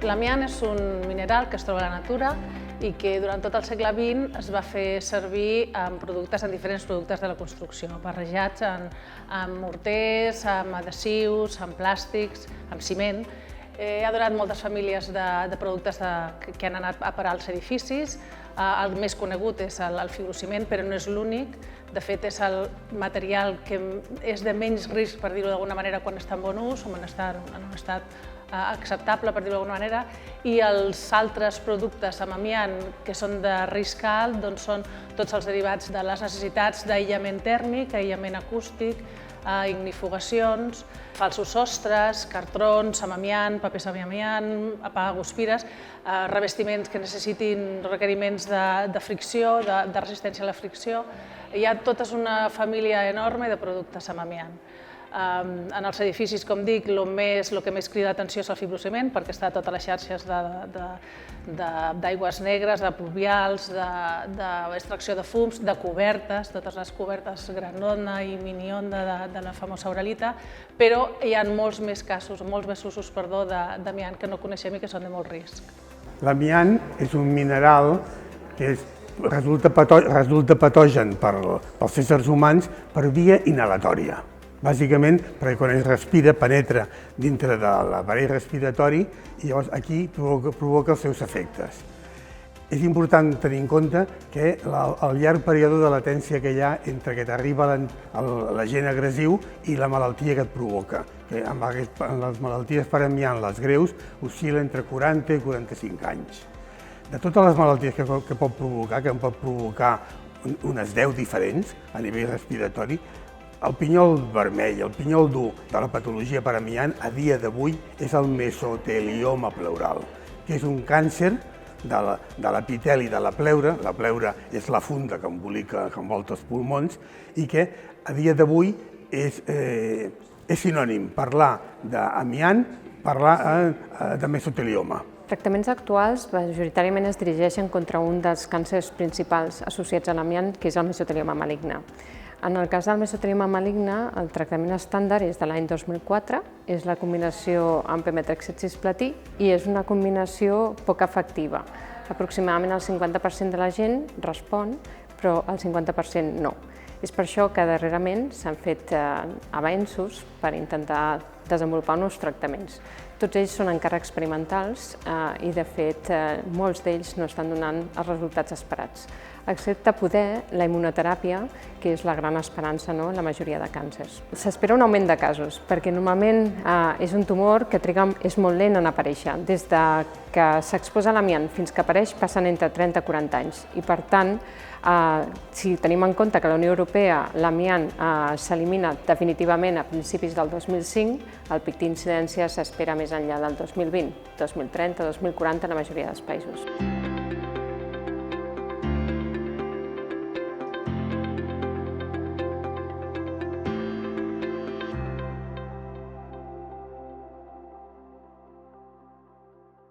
L'amiant és un mineral que es troba a la natura i que durant tot el segle XX es va fer servir en diferents productes de la construcció, barrejats amb morters, amb adhesius, amb plàstics, amb ciment. Ha donat moltes famílies de productes que han anat a parar als edificis. El més conegut és el fibrociment, però no és l'únic. De fet, és el material que és de menys risc, per dir-ho d'alguna manera, quan està en bon ús, o en un estat acceptable, per dir-ho d'alguna manera, i els altres productes amb amiant que són de risc alt són tots els derivats de les necessitats d'aïllament tèrmic, aïllament acústic, ignifugacions, falsos sostres, cartrons amb amiant, papers amb amiant, apagaguspires, revestiments que necessitin requeriments de fricció, de resistència a la fricció. Hi ha tota una família enorme de productes amb amiant. En els edificis, com dic, el que més crida l'atenció és el fibrociment, perquè està a totes les xarxes d'aigües negres, de pluvials, d'extracció de fums, de cobertes, totes les cobertes gran onda i mini onda de la famosa uralita, però hi ha molts més casos, molts més usos d'amiant que no coneixem i que són de molt risc. L'amiant és un mineral que resulta patogen pels éssers humans per via inhalatòria. Bàsicament perquè quan es respira penetra dintre de l'aparell respiratori i llavors aquí provoca els seus efectes. És important tenir en compte que el llarg període de latència que hi ha entre que t'arriba l'agent agressiu i la malaltia que et provoca. En les malalties per amiant, les greus, oscil·la entre 40 i 45 anys. De totes les malalties que pot provocar, que en pot provocar unes 10 diferents a nivell respiratori, el pinyol vermell, el pinyol dur de la patologia per amiant, a dia d'avui és el mesotelioma pleural, que és un càncer de l'epiteli de la pleura. La pleura és la funda que envolta els pulmons i que a dia d'avui és sinònim parlar d'amiant, parlar de mesotelioma. Els tractaments actuals majoritàriament es dirigeixen contra un dels càncers principals associats a l'amiant, que és el mesotelioma maligne. En el cas del mesotelioma maligne, el tractament estàndard és de l'any 2004, és la combinació amb pemetrexed cisplatí i és una combinació poc efectiva. Aproximadament el 50% de la gent respon, però el 50% no. És per això que darrerament s'han fet avenços per intentar desenvolupar nous tractaments. Tots ells són encara experimentals i, de fet, molts d'ells no estan donant els resultats esperats, excepte poder la immunoteràpia, que és la gran esperança en la majoria de càncers. S'espera un augment de casos, perquè normalment és un tumor que és molt lent en aparèixer. Des que s'exposa a l'amiant fins que apareix passen entre 30 i 40 anys. I, per tant, si tenim en compte que a la Unió Europea l'amiant s'elimina definitivament a principis del 2005, el pic d'incidència s'espera més enllà del 2020, 2030, 2040 en la majoria dels països.